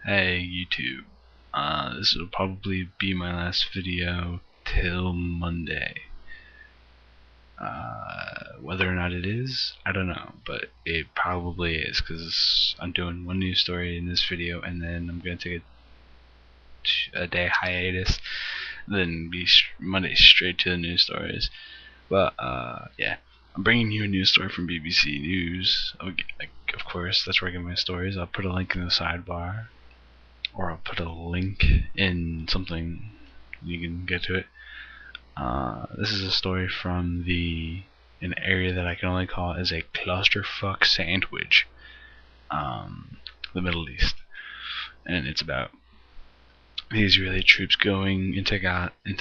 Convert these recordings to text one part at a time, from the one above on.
Hey YouTube, this will probably be my last video till Monday. Whether or not it is, I don't know, but it probably is, because I'm doing one news story in this video and then I'm going to take a day hiatus, then be Monday straight to the news stories. But yeah, I'm bringing you a news story from BBC News. Of course, that's where I get my stories. I'll put a link in the sidebar, or I'll put a link in something you can get to it. This is a story from an area that I can only call as a clusterfuck sandwich, the Middle East, and it's about the Israeli troops going into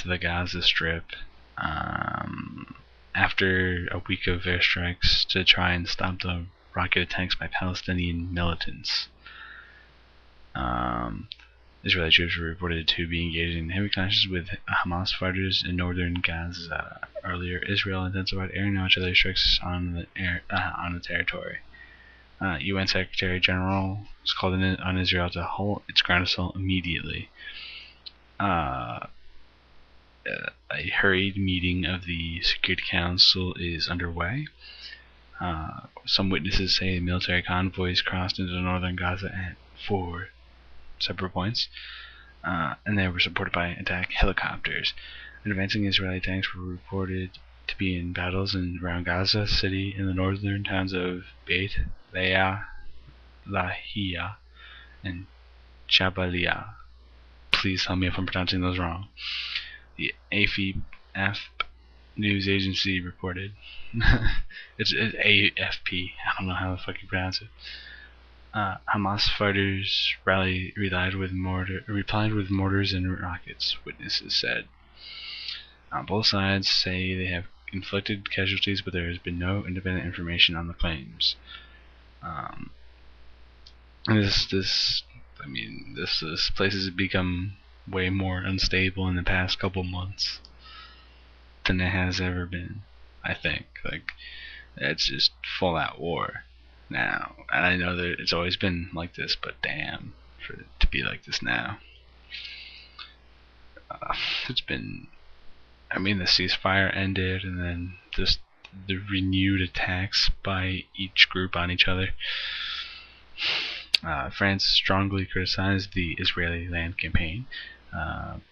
the Gaza Strip after a week of airstrikes to try and stop the rocket attacks by Palestinian militants. Israeli troops were reported to be engaged in heavy clashes with Hamas fighters in northern Gaza. Earlier, Israel intensified air and artillery strikes on the territory. UN Secretary General was called on Israel to halt its ground assault immediately. A hurried meeting of the Security Council is underway. Some witnesses say military convoys crossed into northern Gaza at 4 separate points, and they were supported by attack helicopters. Advancing Israeli tanks were reported to be in battles around Gaza City in the northern towns of Beit Lahia and Jabalia. Please tell me if I'm pronouncing those wrong. The AFP news agency reported. It's AFP. I don't know how the fuck you pronounce it. Hamas fighters replied with mortars and rockets, witnesses said. Both sides say they have inflicted casualties, but there has been no independent information on the claims. This place has become way more unstable in the past couple months than it has ever been. I think it's just full out war now, and I know that it's always been like this, but damn, for it to be like this now. It's been, the ceasefire ended, and then just the renewed attacks by each group on each other. France strongly criticized the Israeli land campaign.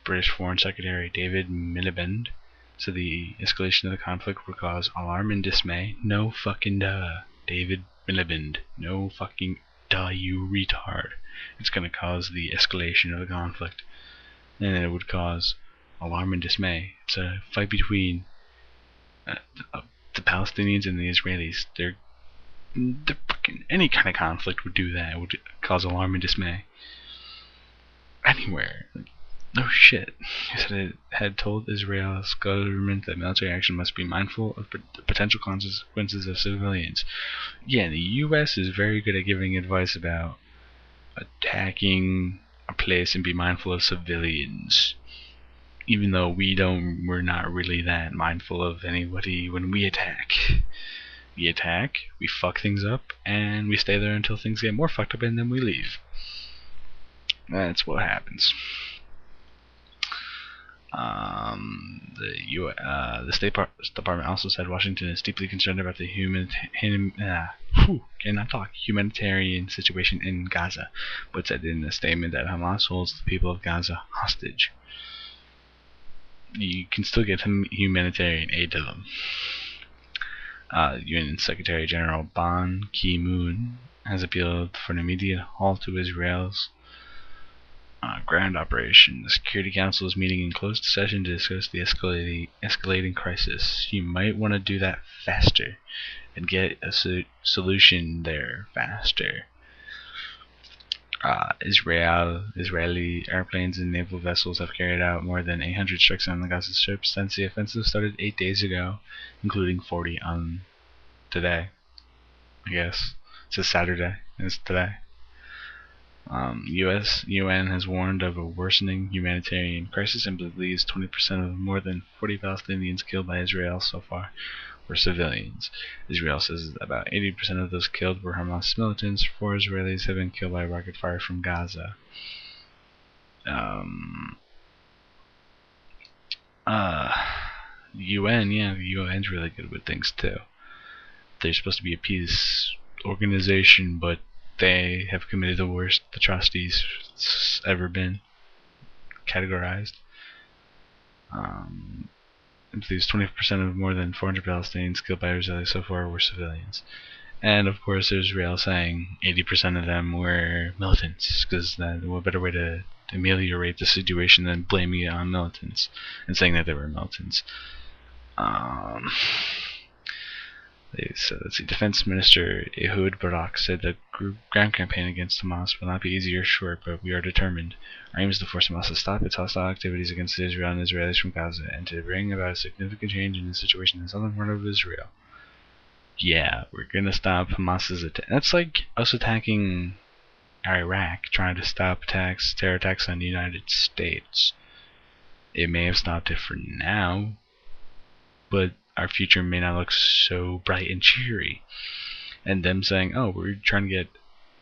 British Foreign Secretary David Miliband said the escalation of the conflict would cause alarm and dismay. No fucking duh, David Miliband. No fucking duh, you retard. It's going to cause the escalation of the conflict, and it would cause alarm and dismay. It's a fight between the Palestinians and the Israelis. They're fucking, any kind of conflict would do that. It would cause alarm and dismay anywhere. No shit. He said it had told Israel's government that military action must be mindful of the potential consequences of civilians. Yeah, the US is very good at giving advice about attacking a place and be mindful of civilians. Even though we're not really that mindful of anybody when we attack. We attack, we fuck things up, and we stay there until things get more fucked up, and then we leave. That's what happens. The State Department also said Washington is deeply concerned about the humanitarian situation in Gaza, but said in a statement that Hamas holds the people of Gaza hostage. You can still get humanitarian aid to them. UN Secretary General Ban Ki-moon has appealed for an immediate halt to Israel's ground operation. The Security Council is meeting in closed session to discuss the escalating crisis. You might want to do that faster and get a solution there faster. Israeli airplanes and naval vessels have carried out more than 800 strikes on the Gaza Strip since the offensive started 8 days ago, including 40 on today. I guess it's a Saturday. It's today. UN has warned of a worsening humanitarian crisis and believes 20% of more than 40 Palestinians killed by Israel so far were civilians. Israel says about 80% of those killed were Hamas militants. 4 Israelis have been killed by rocket fire from Gaza. UN, yeah, the UN's really good with things too. They're supposed to be a peace organization, but they have committed the worst atrocities that's ever been categorized. At least 20% of more than 400 Palestinians killed by Israelis so far were civilians. And of course, Israel saying 80% of them were militants, because what better way to ameliorate the situation than blaming it on militants and saying that they were militants. Let's see. Defense Minister Ehud Barak said the ground campaign against Hamas will not be easy or short, but we are determined. Our aim is to force Hamas to stop its hostile activities against Israel and Israelis from Gaza, and to bring about a significant change in the situation in the southern part of Israel. Yeah, we're gonna stop Hamas's attack. That's like us attacking Iraq, trying to stop terror attacks on the United States. It may have stopped it for now, but our future may not look so bright and cheery. And them saying, oh, we're trying to get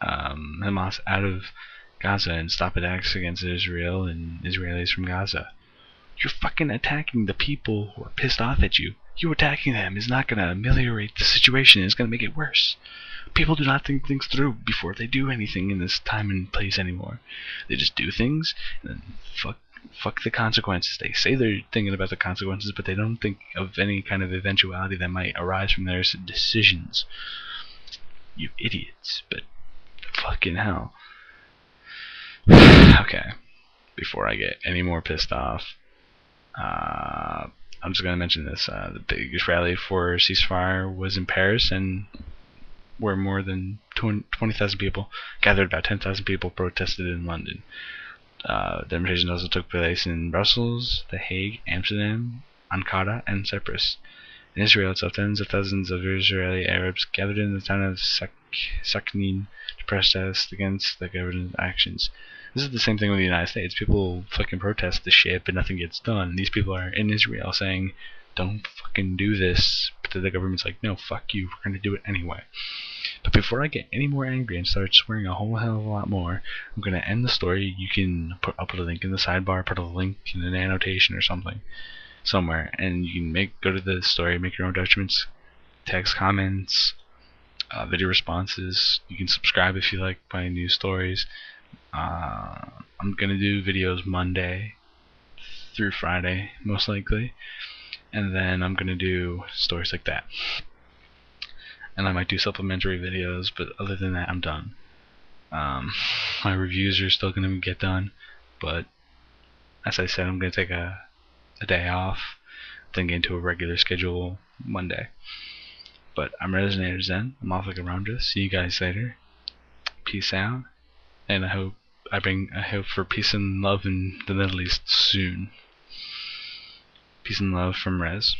Hamas out of Gaza and stop attacks against Israel and Israelis from Gaza. You're fucking attacking the people who are pissed off at you. You attacking them is not going to ameliorate the situation. It's going to make it worse. People do not think things through before they do anything in this time and place anymore. They just do things and then fuck the consequences. They say they're thinking about the consequences, but they don't think of any kind of eventuality that might arise from their decisions. You idiots, but fucking hell. Okay, before I get any more pissed off, I'm just going to mention this. The biggest rally for ceasefire was in Paris, and where more than 20,000 people gathered. About 10,000 people protested in London. Demonstrations also took place in Brussels, The Hague, Amsterdam, Ankara, and Cyprus. In Israel itself, tens of thousands of Israeli Arabs gathered in the town of Saknin to protest against the government's actions. This is the same thing with the United States. People fucking protest the shit, but nothing gets done. These people are in Israel saying, don't fucking do this. But the government's like, no, fuck you, we're going to do it anyway. But before I get any more angry and start swearing a whole hell of a lot more, I'm going to end the story. I'll put a link in the sidebar, put a link in an annotation or something, somewhere, and you can go to the story, make your own judgments, text comments, video responses. You can subscribe if you like my new stories. I'm going to do videos Monday through Friday, most likely, and then I'm going to do stories like that. And I might do supplementary videos, but other than that, I'm done. My reviews are still going to get done, but as I said, I'm going to take a day off, then get into a regular schedule Monday. But I'm RezenatorZen. I'm off like a Ramja. See you guys later. Peace out, and I hope for peace and love in the Middle East soon. Peace and love from Rez.